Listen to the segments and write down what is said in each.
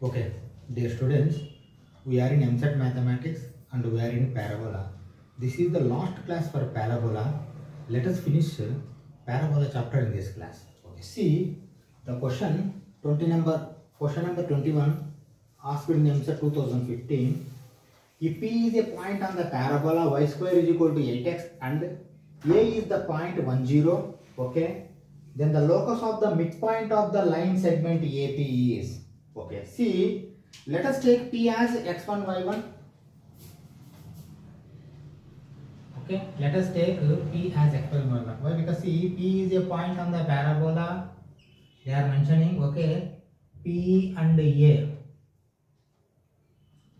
Okay, dear students, we are in MSET Mathematics and we are in Parabola. This is the last class for Parabola. Let us finish Parabola chapter in this class. Okay, see the question number 21 asked in MSET 2015. If P is a point on the parabola y square is equal to 8x and A is the point 1, 0, okay, then the locus of the midpoint of the line segment AP is, okay, see, let us take P as x1, y1, okay, let us take P as x1, y1, why? Because see, P is a point on the parabola, they are mentioning, okay, P and A,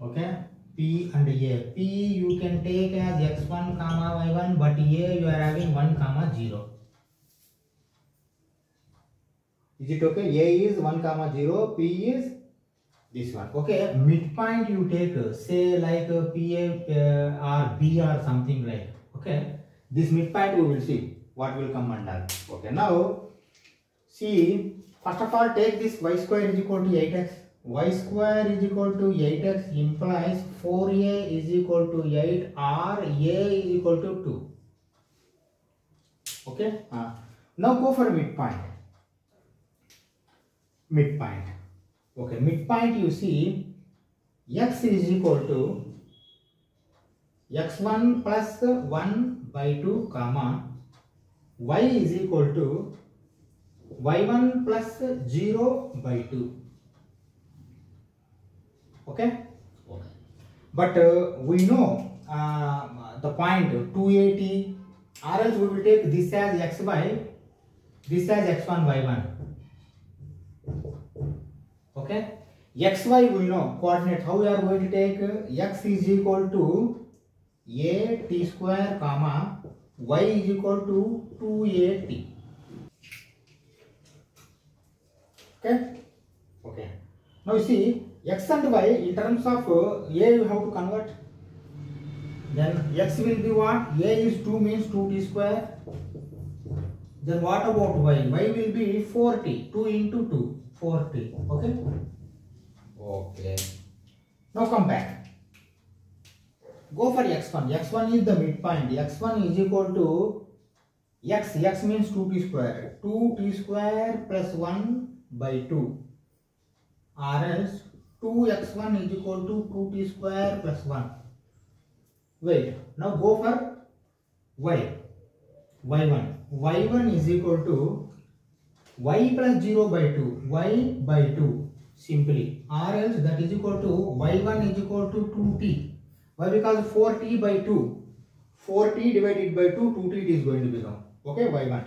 okay, P and A. P you can take as x1 comma y1, but A you are having 1 comma 0. Is it okay? A is 1 comma 0, P is this one. Okay, midpoint you take, say like PA or B or something like. Okay, this midpoint we will see what will come under. Okay, now see, first of all take this y square is equal to 8x. Y square is equal to 8x implies 4a is equal to 8 or a is equal to 2. Okay, now go for midpoint. Midpoint. Okay, midpoint you see x is equal to x1 plus 1 by 2 comma y is equal to y1 plus 0 by 2. Okay, but we know the point 280, or else we will take this as xy, this as x1 y1. Okay, xy we know coordinate. How we are going to take x is equal to a t square comma y is equal to 2at. Okay, okay. Now you see x and y in terms of a you have to convert. Then x will be what? A is 2 means 2t square. Then what about y? Y will be 4t. 2 into 2. 4t. Okay. Okay. Now come back. Go for x1. x1 is the midpoint. x1 is equal to x. X means 2t square. 2t square plus 1 by 2. Or else 2x1 is equal to 2t square plus 1. Wait. Now go for y. y1. y1 is equal to y plus 0 by 2. y by 2. Simply. Or else that is equal to y1 is equal to 2t. Why? Because 4t by 2. 4t divided by 2, 2t it is going to become. Okay, y1.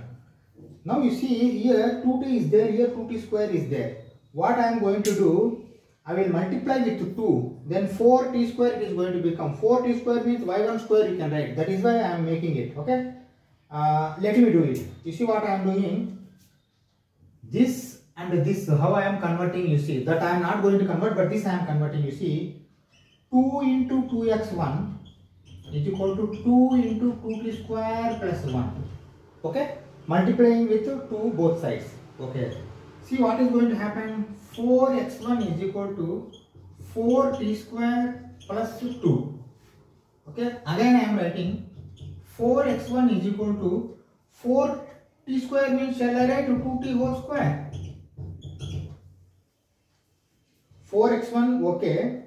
Now you see here 2t is there, here 2t square is there. What I am going to do, I will multiply with 2, then 4t square it is going to become. 4t square means y1 square you can write. That is why I am making it. Okay. Let me do it. You see what I am doing? This and this, how I am converting, you see. That I am not going to convert, but this I am converting, you see. 2 into 2x1 is equal to 2 into 2t square plus 1. Okay. Multiplying with 2 both sides. Okay. See what is going to happen? 4x1 is equal to 4t square plus 2. Okay. Again I am writing 4x1 is equal to 4t square means shall I write 2t whole square? 4x1 okay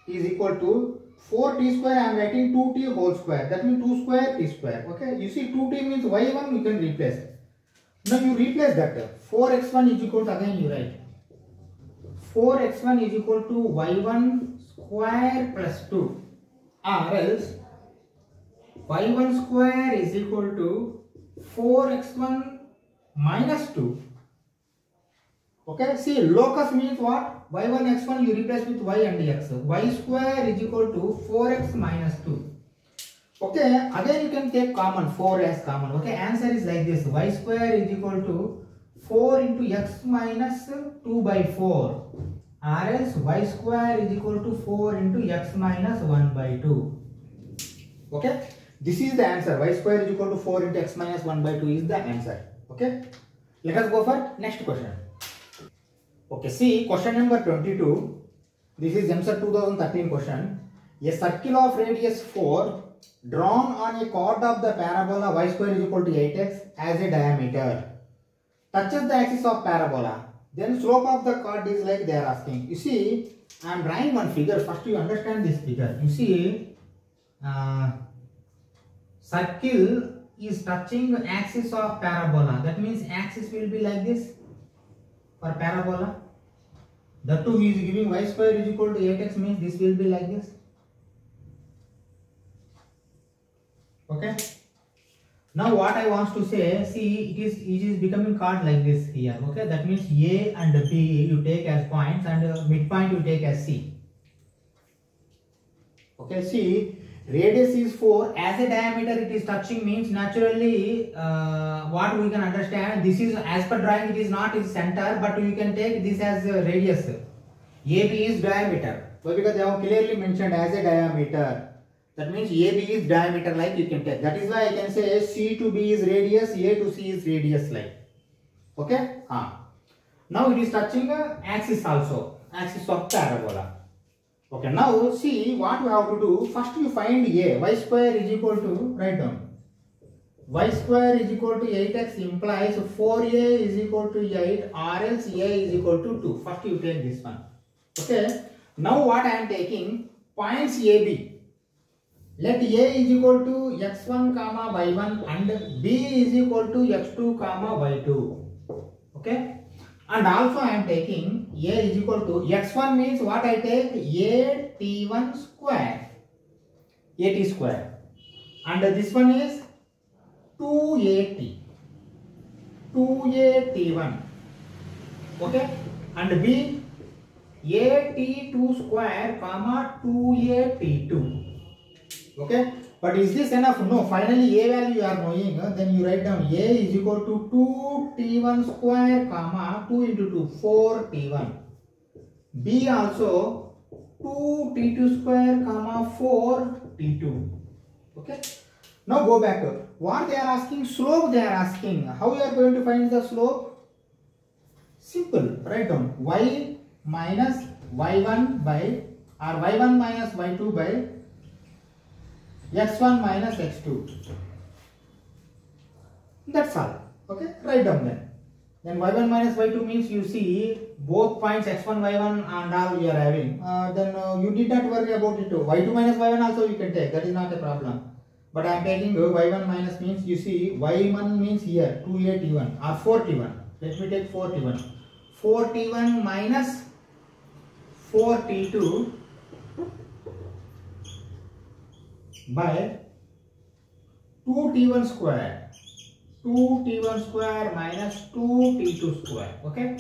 is equal to 4t square. I am writing 2t whole square. That means 2 square t square. Okay. You see 2t means y1 you can replace. Now you replace that. 4x1 is equal to, again you write 4x1 is equal to y1 square plus 2, or else y1 square is equal to 4x1 minus 2. Okay, see locus means what? y1 x1 you replace with y and x. Y square is equal to 4x minus 2. Okay, again you can take common, 4 as common. Okay, answer is like this. Y square is equal to 4 into x minus 2 by 4. Or else y square is equal to 4 into x minus 1 by 2. Okay, this is the answer. Y square is equal to 4 into x minus 1 by 2 is the answer. Okay, let us go for next question. Okay, see question number 22. This is MSET 2013 question. A circle of radius 4 drawn on a chord of the parabola y square is equal to 8x as a diameter touches the axis of parabola. Then slope of the chord is like they are asking. You see, I am drawing one figure. First you understand this figure. You see, circle is touching the axis of parabola. That means axis will be like this for parabola. The two he is giving y square is equal to 8x means this will be like this. Okay. Now what I want to say, see, it is becoming chord like this here. Okay, that means A and B you take as points and midpoint you take as C. Okay, see, radius is 4, as a diameter it is touching means naturally what we can understand, this is as per drawing it is not its center, but you can take this as radius. AB is diameter. Why? Because they have clearly mentioned as a diameter. That means AB is diameter like you can take. That is why I can say C to B is radius, A to C is radius like. Okay? Now it is touching axis also, axis of parabola. Okay, now see what you have to do. First you find A. Y square is equal to, write down. Y square is equal to 8x implies 4A is equal to 8 or else A is equal to 2. First you take this one. Okay. Now what I am taking, points AB. Let A is equal to x1 comma y1 and B is equal to x2 comma y2. Okay. And also I am taking A is equal to x1 means what I take, A t1 square, AT square, and this one is 2AT, 2AT1. Okay. And B AT2 square comma 2AT2. Okay, but is this enough? No, finally A value you are knowing, then you write down A is equal to 2t1 square comma 2 into 2, 4t1. B also 2t2 square comma 4t2. Okay, now go back. What they are asking? Slope they are asking. How you are going to find the slope? Simple, write down y minus y1 by, or y1 minus y2 by x1 minus x2. That's all. Okay, write down then. Then y1 minus y2 means you see both points x1, y1 and all you are having. Then you need not worry about it. Y2 minus y1 also you can take. That is not a problem. But I am taking y1 minus means you see y1 means here 2a t1 or 4t1. Let me take 4t1. 4t1 minus 4t2 by 2t1 square, 2t1 square minus 2t2 square. Okay.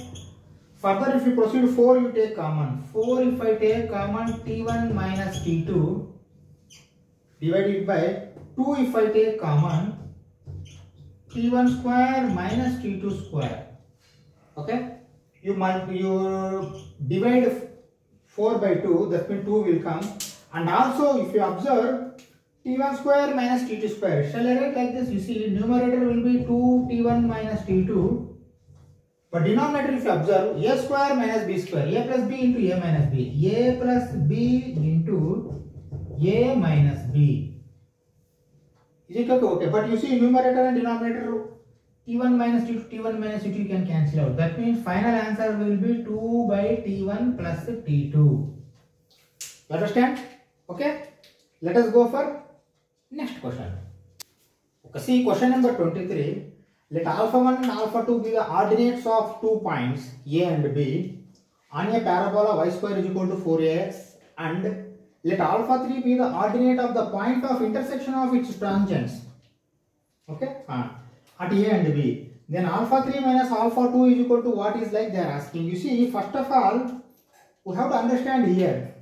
Further if you proceed 4 you take common. 4 if I take common, t1 minus t2 divided by 2 if I take common, t1 square minus t2 square. Okay. You divide 4 by 2, that means 2 will come. And also if you observe t1 square minus t2 square, shall I write like this? You see numerator will be 2t1 minus t2, but denominator if you observe a square minus b square, a plus b into a minus b, a plus b into a minus b. Is it okay? Okay, but you see numerator and denominator t1 minus t2, t1 minus t2 you can cancel out. That means final answer will be 2 by t1 plus t2. You understand? Okay. Let us go for next question. Okay, see question number 23. Let alpha 1 and alpha 2 be the ordinates of 2 points A and B on a parabola y square is equal to 4ax, and let alpha 3 be the ordinate of the point of intersection of its tangents. Okay, at A and B. Then alpha 3 minus alpha 2 is equal to what is like they are asking. You see, first of all, we have to understand here.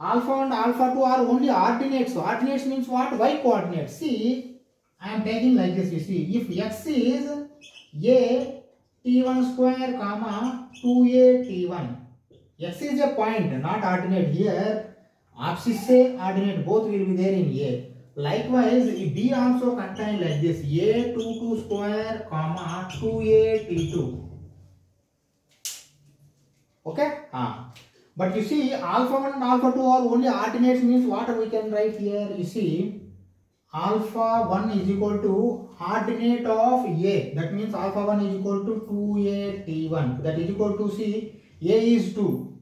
Alpha and alpha 2 are only ordinates. So ordinates means what? Y coordinates. See, I am taking like this. You see, if x is a t1 square comma 2a t1, x is a point, not ordinate. Here, abscissa ordinate both will be there in A. Likewise, B also contain like this, a 2 square comma 2a t2. Okay. But you see, alpha 1 and alpha 2 are only alternates, means what we can write here? You see, alpha 1 is equal to ordinate of A. That means alpha 1 is equal to 2A T1. That is equal to, see, A is 2.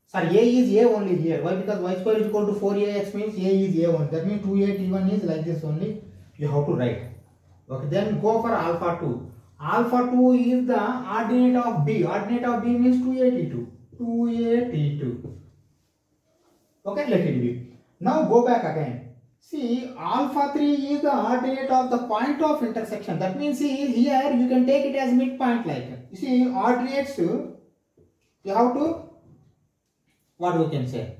Sorry, A is A only here. Why? Because y square is equal to 4AX means A is A1. That means 2A T1 is like this only. You have to write. Okay, then go for alpha 2. Alpha 2 is the ordinate of B. Ordinate of B means 2A T2. 2A T2. Okay, let it be. Now go back again. See, alpha 3 is the ordinate of the point of intersection. That means, see, here you can take it as midpoint like. You see, ordinates, you have to, what we can say?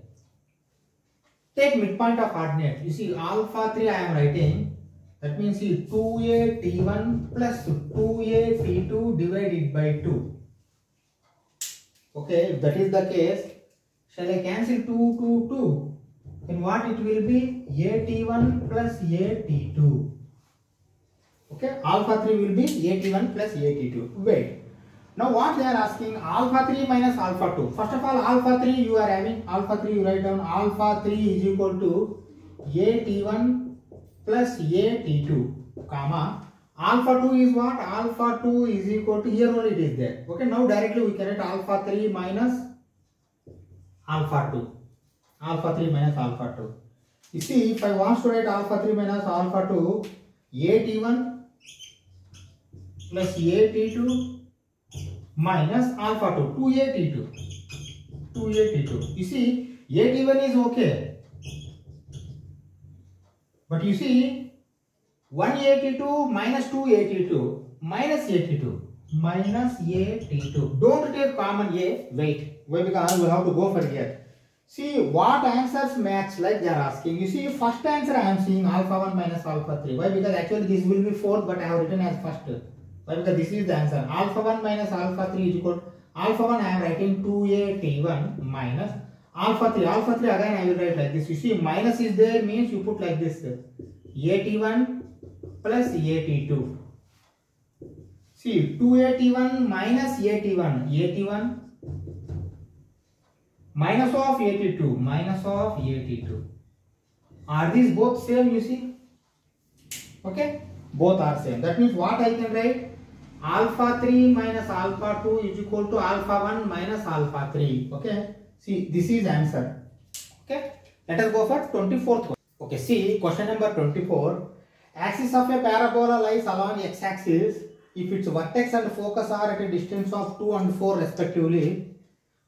Take midpoint of ordinate. You see, alpha 3 I am writing. That means, see, 2A T1 plus 2A T2 divided by 2. Okay, if that is the case, shall I cancel 2, 2, 2? Then what it will be? AT1 plus AT2. Okay, alpha 3 will be AT1 plus AT2. Wait. Now what they are asking? Alpha 3 minus alpha 2. First of all, alpha 3 you are having. Alpha 3 you write down. Alpha 3 is equal to AT1 plus AT2, comma. Alpha 2 is what? Alpha 2 is equal to, here only it is there. Okay, now directly we can write alpha 3 minus alpha 2. Alpha 3 minus alpha 2. You see, if I want to write alpha 3 minus alpha 2, AT1 plus AT2 minus alpha 2, 2AT2. 2AT2. You see, AT1 is okay. But you see, 1AT2 minus 2AT2 minus AT2. Minus AT2. Don't take common A. Wait. Why? Because we have to go for here. See what answers match, like they are asking. You see, first answer I am seeing alpha 1 minus alpha 3. Why? Because actually this will be fourth, but I have written as first. Why? Because this is the answer. Alpha 1 minus alpha 3 is equal to alpha 1 I am writing 2A T1 minus alpha 3. Alpha 3 again I will write like this. You see, minus is there means you put like this. AT1 plus AT2. See, 2AT1 minus AT1. AT1 minus of AT2. Minus of AT2. Are these both same, you see? Okay? Both are same. That means what I can write? Alpha 3 minus alpha 2 is equal to alpha 1 minus alpha 3. Okay? See, this is answer. Okay? Let us go for 24th question. Okay, see, question number 24. Axis of a parabola lies along x-axis if its vertex and focus are at a distance of 2 and 4 respectively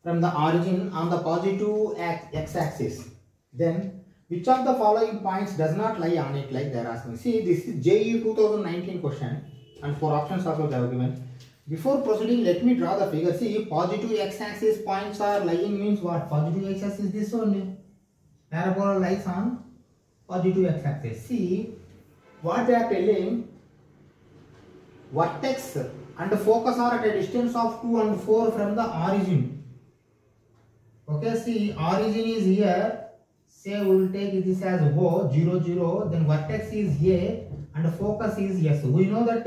from the origin on the positive x-axis. Then, which of the following points does not lie on it, like they are asking. See, this is JEE 2019 question and 4 options also they have given. Before proceeding, let me draw the figure. See, positive x-axis points are lying means what? Positive x-axis this only. Parabola lies on positive x-axis. See, what they are telling, vertex and focus are at a distance of 2 and 4 from the origin. Okay, see, origin is here. Say we will take this as O, 0, 0. Then vertex is A and focus is S. We know that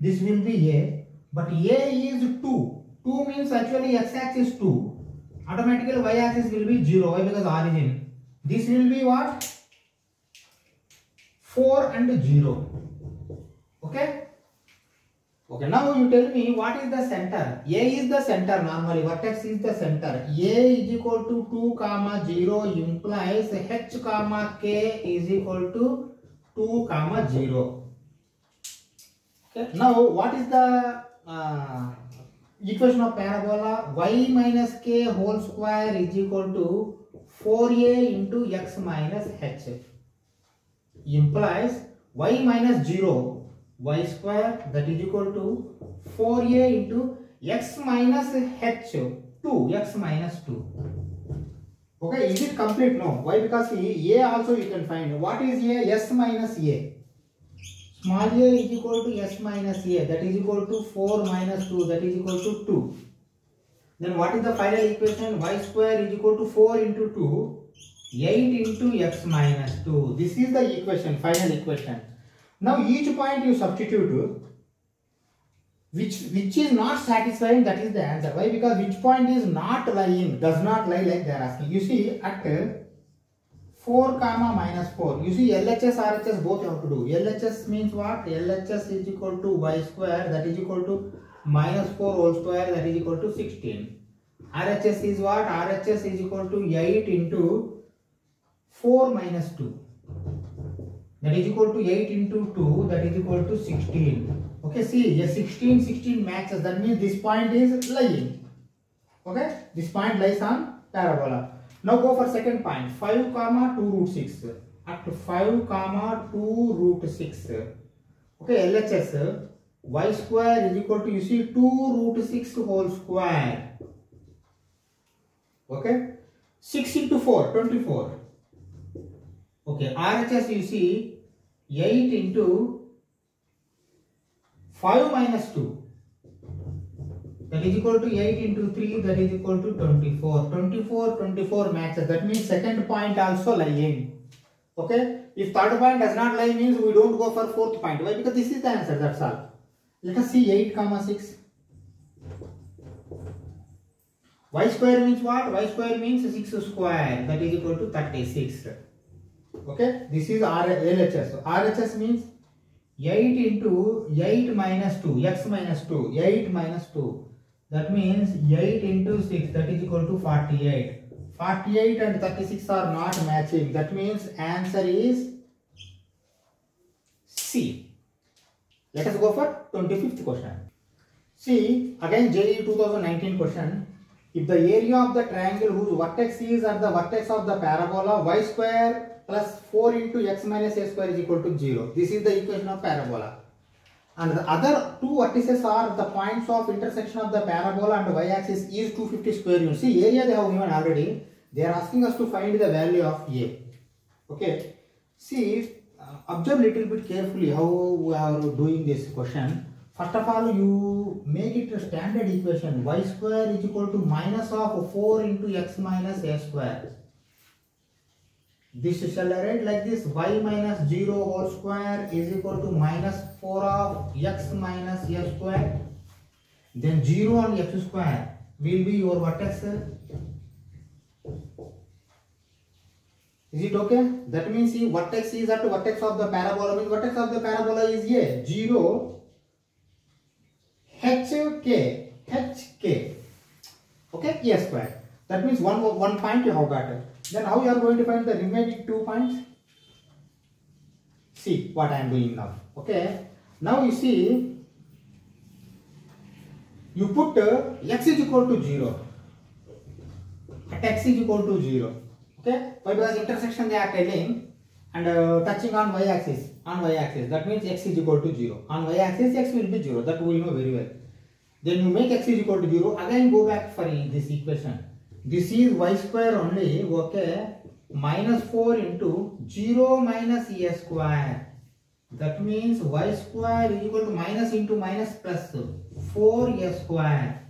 this will be A, but A is 2. 2 means actually x-axis 2. Automatically y-axis will be 0. Why? Because origin. This will be what? 4 and 0. Okay? Okay, now you tell me what is the center. A is the center normally, vertex is the center. A is equal to 2 comma 0 implies h comma k is equal to 2 comma 0. Okay, now what is the equation of parabola? Y minus k whole square is equal to 4a into x minus h. Implies y minus 0 y square that is equal to 4a into x minus h 2 x minus 2. Okay, is it complete? No. Why? Because a also you can find. What is a? S minus a. Small a is equal to s minus a, that is equal to 4 minus 2, that is equal to 2. Then what is the final equation? Y square is equal to 4 into 2, 8 into x minus 2. This is the equation, final equation. Now each point you substitute. which is not satisfying, that is the answer. Why? Because which point is not lying, does not lie, like they are asking. You see at 4 comma minus 4, you see LHS RHS both you have to do. LHS means what? LHS is equal to y square, that is equal to minus 4 whole square, that is equal to 16. RHS is what? RHS is equal to 8 into 4 minus 2, that is equal to 8 into 2, that is equal to 16. Okay, see, a 16 matches, that means this point is lying. Okay, this point lies on parabola. Now go for second point, 5 comma 2 root 6. At 5 comma 2 root 6. Okay, LHS, y square is equal to, you see, 2 root 6 whole square. Okay, 6 into 4, 24. Okay, RHS, you see, 8 into 5 minus 2, that is equal to 8 into 3, that is equal to 24. 24 matches, that means second point also lying. Okay, if third point does not lie, means we don't go for fourth point. Why? Because this is the answer, that's all. Let us see 8 comma 6. Y square means what? Y square means 6 square, that is equal to 36. Okay, this is LHS. So RHS means 8 into 8 minus 2, x minus 2, 8 minus 2. That means 8 into 6, that is equal to 48. 48 and 36 are not matching. That means answer is C. Let us go for 25th question. See, again JEE 2019 question. If the area of the triangle whose vertex is at the vertex of the parabola, y square plus 4 into x minus a square is equal to 0. This is the equation of parabola. And the other two vertices are the points of intersection of the parabola and y-axis is 250 square units. See, area they have given already. They are asking us to find the value of A. Okay. See, observe little bit carefully how we are doing this question. First of all, you make it a standard equation. Y square is equal to minus of 4 into x minus a square. This shall write like this: y minus 0 whole square is equal to minus 4 of x minus a square. Then 0 and x square will be your vertex. Is it okay? That means see, vertex is at vertex of the parabola. Means vertex of the parabola is a 0 hk. Okay, a square. That means one point you have got. Then how you are going to find the remaining 2 points? See what I am doing now. Okay. Now you see, you put x is equal to 0. At x is equal to 0. Okay. Why? Because intersection they are telling and touching on y-axis. On y-axis, that means x is equal to 0. On y-axis, x will be 0. That we know very well. Then you make x is equal to 0. Again go back for this equation. This is y square only, okay, minus 4 into 0 minus e square. That means y square is equal to minus into minus plus 4a square.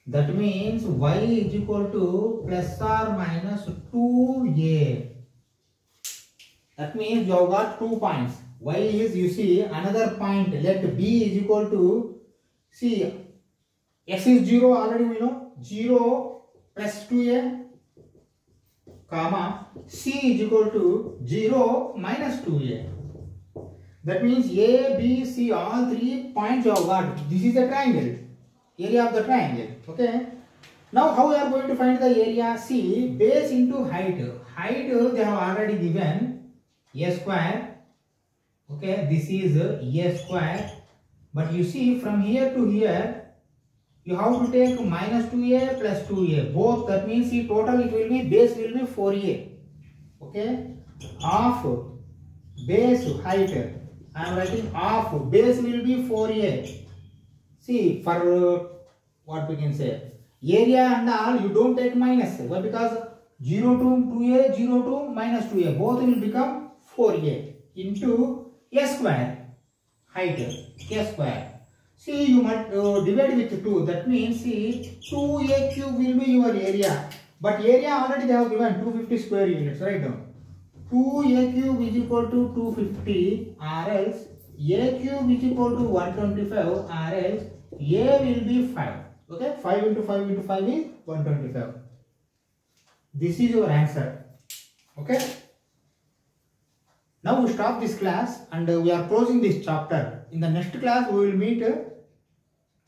That means y is equal to plus or minus 2a. That means you have got 2 points. Y is, you see, another point. Let b is equal to, see, x is 0 already we know. 0 plus 2a, comma, c is equal to 0 minus 2a. That means a, b, c, all 3 points you have got. This is the triangle, area of the triangle. Okay. Now how we are going to find the area? See, base into height. Height they have already given a square. Okay, this is a square. But you see, from here to here, you have to take minus 2a plus 2a. Both, that means see, total it will be, base will be 4a. Okay. Of base height, I am writing of base will be 4a. See, for what we can say, area and all, you don't take minus. Why? Because 0 to 2a, 0 to minus 2a. Both will become 4a into a square. Height, a square. See, you must divide with 2. That means, see, 2a cube will be your area. But area already they have given 250 square units, right now. 2a cube is equal to 250, or else a cube is equal to 125 or else a will be 5. Okay, 5 into 5 into 5 is 125. This is your answer. Okay. Now we stop this class and we are closing this chapter. In the next class we will meet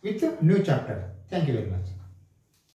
with new chapter. Thank you very much.